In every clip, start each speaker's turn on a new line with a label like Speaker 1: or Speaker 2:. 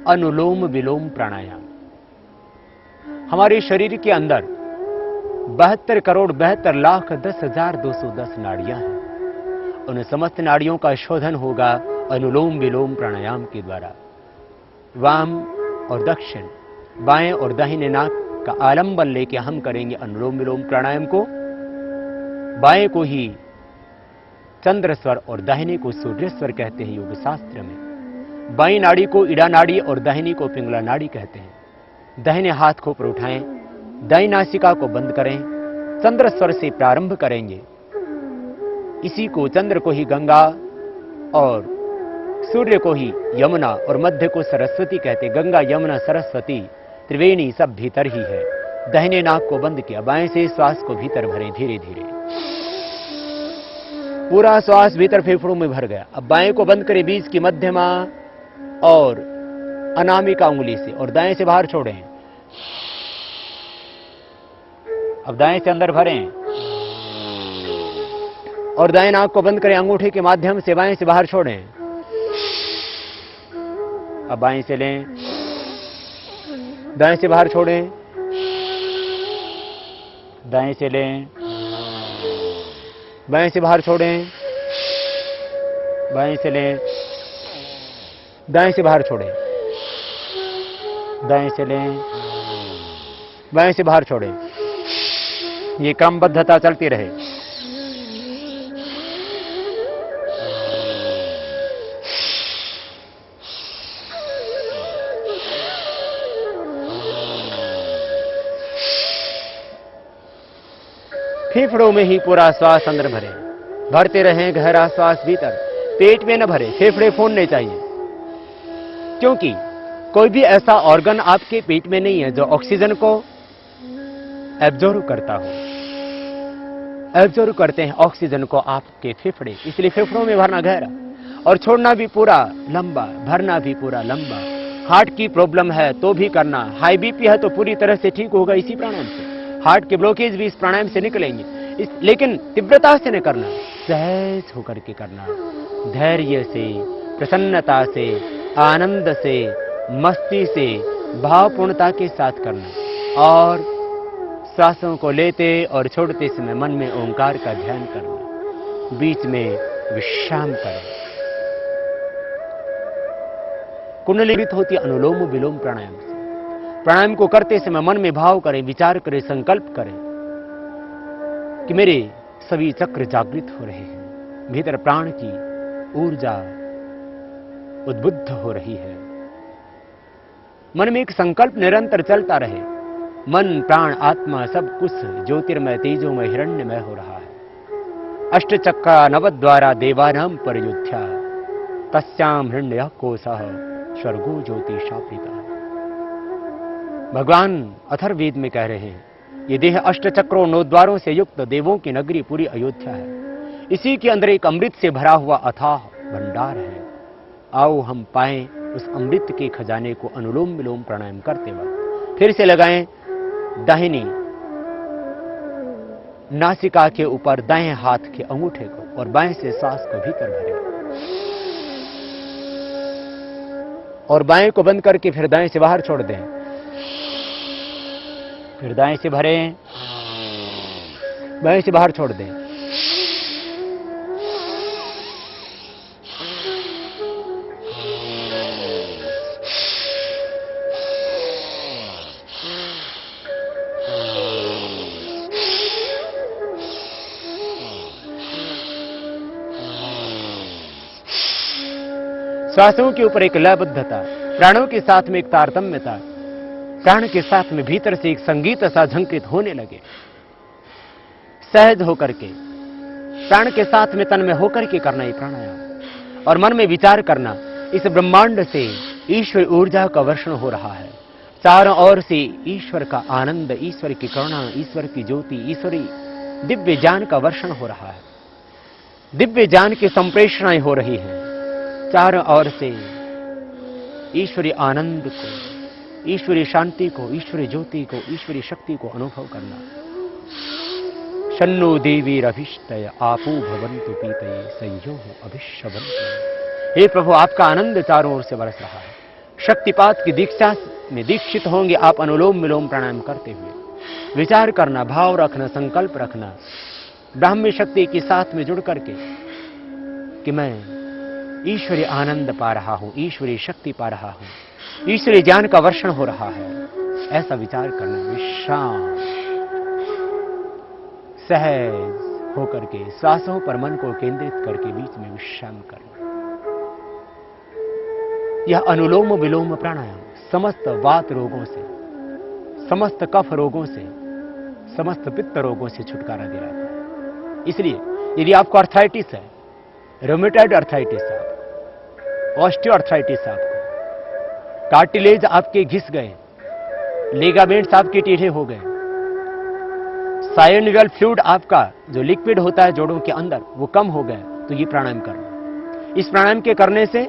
Speaker 1: अनुलोम विलोम प्राणायाम। हमारे शरीर के अंदर 72 करोड़ 72 लाख 10,210 नाड़ियां हैं। उन समस्त नाड़ियों का शोधन होगा अनुलोम विलोम प्राणायाम के द्वारा। वाम और दक्षिण, बाएं और दाहिने नाक का आलंबन लेके हम करेंगे अनुलोम विलोम प्राणायाम को। बाएं को ही चंद्र स्वर और दाहिने को सूर्य स्वर कहते हैं योग शास्त्र में। बाईं नाड़ी को इड़ा नाड़ी और दाहिनी को पिंगला नाड़ी कहते हैं। दाहिने हाथ को ऊपर उठाएं, दाईं नासिका को बंद करें, चंद्र स्वर से प्रारंभ करेंगे। इसी को चंद्र को ही गंगा और सूर्य को ही यमुना और मध्य को सरस्वती कहते। गंगा यमुना सरस्वती त्रिवेणी सब भीतर ही है। दाहिने नाक को बंद किया, बाएं से श्वास को भीतर भरें धीरे धीरे। पूरा श्वास भीतर फेफड़ों में भर गया। अब बाएं को बंद करें बीच की मध्यमा और अनामिका उंगली से और दाएं से बाहर छोड़ें। अब दाएं से अंदर भरें और दाएं नाक को बंद करें अंगूठे के माध्यम से, बाएं से बाहर छोड़ें। अब बाएं से लें, दाएं से बाहर छोड़ें, दाएं से लें, बाएं से बाहर छोड़ें, बाएं से लें, दाएं से बाहर छोड़ें, दाएं से लें, बाएं से बाहर छोड़ें। ये क्रमबद्धता चलती रहे। फेफड़ों में ही पूरा श्वास अंदर भरें, भरते रहें गहरा श्वास भीतर। पेट में न भरे, फेफड़े फूलने चाहिए, क्योंकि कोई भी ऐसा ऑर्गन आपके पेट में नहीं है जो ऑक्सीजन को एब्जॉर्ब करता हो। एब्जॉर्ब करते हैं ऑक्सीजन को आपके फेफड़े, इसलिए फेफड़ों में भरना गहरा और छोड़ना भी पूरा लंबा, भरना भी पूरा लंबा। हार्ट की प्रॉब्लम है तो भी करना, हाई बीपी है तो पूरी तरह से ठीक होगा इसी प्राणायाम से। हार्ट के ब्लॉकेज भी इस प्राणायाम से निकलेंगे, लेकिन तीव्रता से नहीं करना, सहज होकर के करना, धैर्य से, प्रसन्नता से, आनंद से, मस्ती से, भावपूर्णता के साथ करना। और श्वासों को लेते और छोड़ते समय मन में ओंकार का ध्यान करना, बीच में विश्राम करें। कुंडली होती अनुलोम विलोम प्राणायाम से। प्राणायाम को करते समय मन में भाव करें, विचार करें, संकल्प करें कि मेरे सभी चक्र जागृत हो रहे हैं, भीतर प्राण की ऊर्जा उद्बुद्ध हो रही है। मन में एक संकल्प निरंतर चलता रहे। मन, प्राण, आत्मा सब कुछ ज्योतिर्मय तेजोमय हिरण्यमय हो रहा है। अष्टचक्रा नवद्वारा देवानाम परयुध्या तस्याम हिरण्य कोशः स्वर्गो ज्योतिषापिता। भगवान अथर्ववेद में कह रहे हैं, ये देह अष्टचक्रों 9 द्वारों से युक्त देवों की नगरी पूरी अयोध्या है। इसी के अंदर एक अमृत से भरा हुआ अथाह भंडार है। आओ हम पाएं उस अमृत के खजाने को अनुलोम विलोम प्राणायाम करते वक्त। फिर से लगाएं दाहिनी नासिका के ऊपर दाएं हाथ के अंगूठे को और बाएं से सांस को भीतर भरें और बाएं को बंद करके फिर दाएं से बाहर छोड़ दें। फिर दाएं से भरें, बाएं से बाहर छोड़ दें। श्वासों के ऊपर एक लयबद्धता, प्राणों के साथ में एक तारतम्यता, प्राण के साथ में भीतर से एक संगीत सा झंकृत होने लगे। सहज होकर के, प्राण के साथ में तन में होकर के करना ये प्राणायाम और मन में विचार करना, इस ब्रह्मांड से ईश्वर ऊर्जा का वर्षण हो रहा है। चारों ओर से ईश्वर का आनंद, ईश्वर की करुणा, ईश्वर की ज्योति, ईश्वरी दिव्य ज्ञान का वर्षण हो रहा है। दिव्य ज्ञान की संप्रेषणाएं हो रही हैं। चारों ओर से ईश्वरी आनंद को, ईश्वरी शांति को, ईश्वरी ज्योति को, ईश्वरी शक्ति को अनुभव करना। शन्नो देवीरभीष्टय आपो भवन्तु पीतये संयोः अभिष्यवन्तु। हे प्रभु, आपका आनंद चारों ओर से बरस रहा है। शक्तिपात की दीक्षा में दीक्षित होंगे आप अनुलोम विलोम प्राणायाम करते हुए। विचार करना, भाव रखना, संकल्प रखना ब्राह्मी शक्ति के साथ में जुड़ करके कि मैं ईश्वरीय आनंद पा रहा हूं, ईश्वरीय शक्ति पा रहा हूं, ईश्वरीय ज्ञान का वर्षण हो रहा है, ऐसा विचार करना। विश्राम, सहज होकर के श्वासों पर मन को केंद्रित करके बीच में विश्राम करना। यह अनुलोम विलोम प्राणायाम समस्त वात रोगों से, समस्त कफ रोगों से, समस्त पित्त रोगों से छुटकारा दिलाता है। इसलिए यदि आपको अर्थराइटिस है, रोमेटॉइड अर्थराइटिस है, ऑस्टियोआर्थराइटिस आपको, कार्टिलेज आपके घिस गए, लिगामेंट्स आपके टेढ़े हो गए, साइनोवियल फ्लूइड आपका जो लिक्विड होता है जोड़ों के अंदर वो कम हो गए, तो ये प्राणायाम करना। इस प्राणायाम के करने से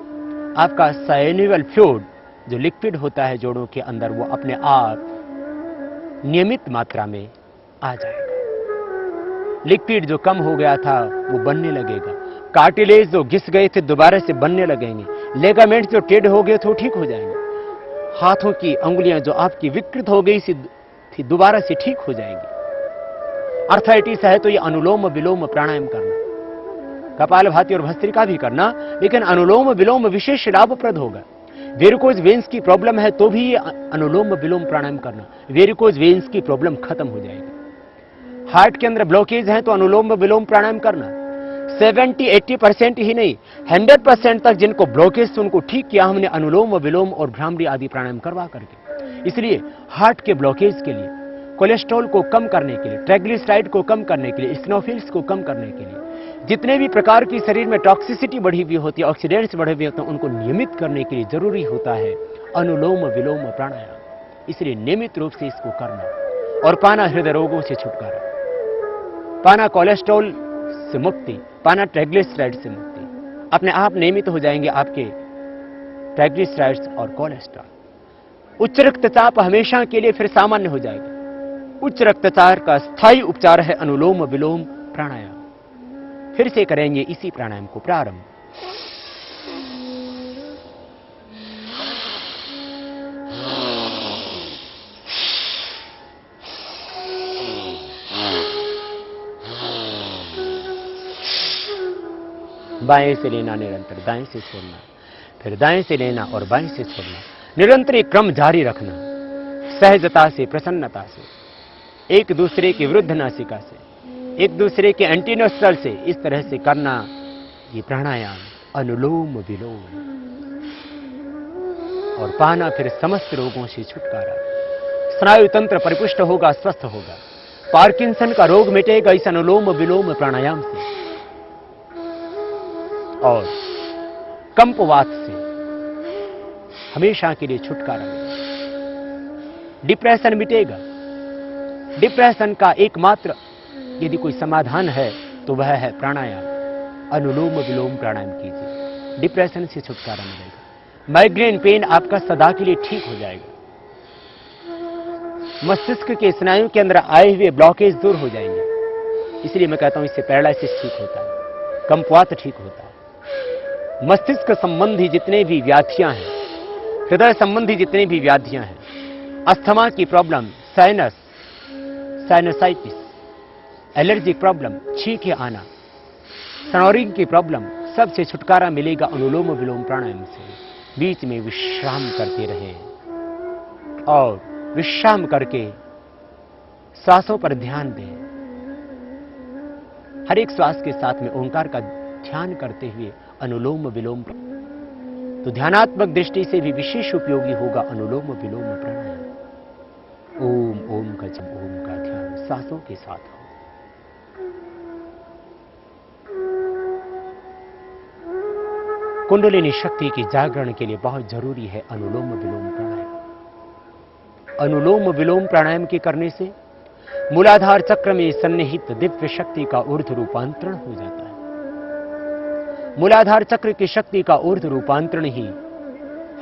Speaker 1: आपका साइनोवियल फ्लूइड जो लिक्विड होता है जोड़ों के अंदर वो अपने आप नियमित मात्रा में आ जाएगा। लिक्विड जो कम हो गया था वो बनने लगेगा, कार्टिलेज जो घिस गए थे दोबारा से बनने लगेंगे, लिगामेंट्स जो टेढ़े हो गए थे वो ठीक हो जाएंगे, हाथों की अंगुलियां जो आपकी विकृत हो गई थी दोबारा से ठीक हो जाएंगी। अर्थराइटिस है तो ये अनुलोम विलोम प्राणायाम करना, कपालभाति और भस्त्रिका भी करना, लेकिन अनुलोम विलोम विशेष लाभप्रद होगा। वेरिकोज वेन्स की प्रॉब्लम है तो भी ये अनुलोम विलोम प्राणायाम करना, वेरिकोज वेन्स की प्रॉब्लम खत्म हो जाएगी। हार्ट के अंदर ब्लॉकेज है तो अनुलोम विलोम प्राणायाम करना। 70-80% ही नहीं, 100% तक जिनको ब्लॉकेज उनको ठीक किया हमने अनुलोम विलोम और भ्रामरी आदि प्राणायाम करवा करके। इसलिए हार्ट के ब्लॉकेज के लिए, कोलेस्ट्रॉल को कम करने के लिए, ट्राइग्लिसराइड को कम करने के लिए, इस्नोफिल्स को कम करने के लिए, जितने भी प्रकार की शरीर में टॉक्सिसिटी बढ़ी हुई होती है, ऑक्सीडेंट्स बढ़े हुए होते हैं, उनको नियमित करने के लिए जरूरी होता है अनुलोम विलोम प्राणायाम। इसलिए नियमित रूप से इसको करना और पाना हृदय रोगों से छुटकारा, पाना कोलेस्ट्रॉल से मुक्ति, पाना ट्राइग्लिसराइड से मुक्ति। अपने आप नियमित हो जाएंगे आपके ट्राइग्लिसराइड्स और कोलेस्ट्रॉल। उच्च रक्तचाप हमेशा के लिए फिर सामान्य हो जाएगा। उच्च रक्तचाप का स्थायी उपचार है अनुलोम विलोम प्राणायाम। फिर से करेंगे इसी प्राणायाम को प्रारंभ। बाएं से लेना निरंतर, दाएं से छोड़ना, फिर दाएं से लेना और बाएं से छोड़ना। निरंतर एक क्रम जारी रखना, सहजता से, प्रसन्नता से, एक दूसरे की विरुद्ध नासिका से, एक दूसरे के एंटीनोस्ट्रल से, इस तरह से करना ये प्राणायाम अनुलोम विलोम। और पाना फिर समस्त रोगों से छुटकारा। स्नायु तंत्र परिपुष्ट होगा, स्वस्थ होगा। पार्किंसन का रोग मिटेगा इस अनुलोम विलोम प्राणायाम से। और कंपवात से हमेशा के लिए छुटकारा मिलेगा। डिप्रेशन मिटेगा। डिप्रेशन का एकमात्र यदि कोई समाधान है तो वह है प्राणायाम। अनुलोम विलोम प्राणायाम कीजिए, डिप्रेशन से छुटकारा मिलेगा। माइग्रेन पेन आपका सदा के लिए ठीक हो जाएगा। मस्तिष्क के स्नायु के अंदर आए हुए ब्लॉकेज दूर हो जाएंगे। इसलिए मैं कहता हूं इससे पैरालिसिस ठीक होता है, कंपवात ठीक होता है। मस्तिष्क संबंधी जितने भी व्याधियां हैं, हृदय संबंधी जितने भी व्याधियां हैं, अस्थमा की problem, sinus, sinusitis, allergic problem, छींके आना, स्नोरिंग की प्रॉब्लम, सबसे छुटकारा मिलेगा अनुलोम विलोम प्राणायाम से। बीच में विश्राम करते रहें और विश्राम करके श्वासों पर ध्यान दें। हर एक श्वास के साथ में ओंकार का ध्यान करते हुए अनुलोम विलोम, तो ध्यानात्मक दृष्टि से भी विशेष उपयोगी होगा अनुलोम विलोम प्राणायाम। ओम ओम का जब ओम का ध्यान श्वासों के साथ हो। कुंडलिनी शक्ति की जागरण के लिए बहुत जरूरी है अनुलोम विलोम प्राणायाम। अनुलोम विलोम प्राणायाम के करने से मूलाधार चक्र में सन्निहित दिव्य शक्ति का ऊर्ध्व रूपांतरण हो जाता है। मूलाधार चक्र की शक्ति का ऊर्ध्व रूपांतरण ही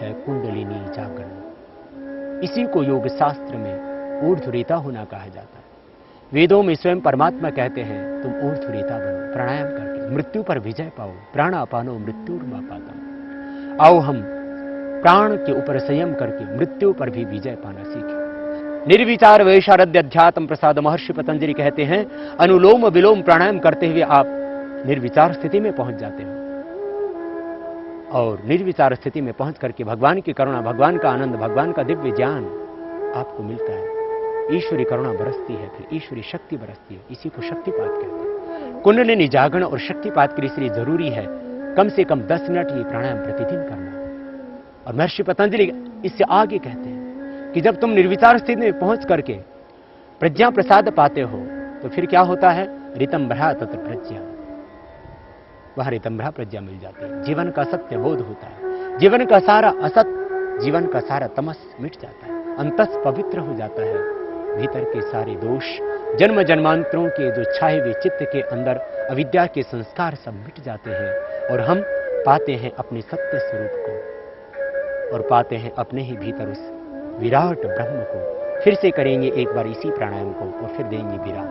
Speaker 1: है कुंडलिनी जागरण। इसी को योग शास्त्र में ऊर्ध्वरेता होना कहा जाता है। वेदों में स्वयं परमात्मा कहते हैं तुम ऊर्ध्वरेता बनो, प्राणायाम करके मृत्यु पर विजय पाओ। प्राणापानो मृत्युर्मापातम। आओ हम प्राण के ऊपर संयम करके मृत्यु पर भी विजय पाना सीखें। निर्विचार वैशारद्य अध्यात्म प्रसाद महर्षि पतंजलि कहते हैं, अनुलोम विलोम प्राणायाम करते हुए आप निर्विचार स्थिति में पहुंच जाते हो और निर्विचार स्थिति में पहुंच करके भगवान की करुणा, भगवान का आनंद, भगवान का दिव्य ज्ञान आपको मिलता है। ईश्वरी करुणा बरसती है, फिर ईश्वरी शक्ति बरसती है। इसी को शक्तिपात कहते हैं। कुंडलिनी जागरण और शक्तिपात के लिए इसलिए जरूरी है कम से कम 10 मिनट ये प्राणायाम प्रतिदिन करना। और महर्षि पतंजलि इससे आगे कहते हैं कि जब तुम निर्विचार स्थिति में पहुंच करके प्रज्ञा प्रसाद पाते हो तो फिर क्या होता है, ऋतंभरा तत्र प्रज्ञा, वहां ऋतंभरा प्रज्ञा मिल जाती है। जीवन का सत्य बोध होता है, जीवन का सारा असत, जीवन का सारा तमस मिट जाता है, अंतस पवित्र हो जाता है, भीतर के सारे दोष, जन्म जन्मांतरों के जो छाए हुए चित्त के अंदर अविद्या के संस्कार सब मिट जाते हैं और हम पाते हैं अपने सत्य स्वरूप को और पाते हैं अपने ही भीतर उस विराट ब्रह्म को। फिर से करेंगे एक बार इसी प्राणायाम को और फिर देंगे विराम।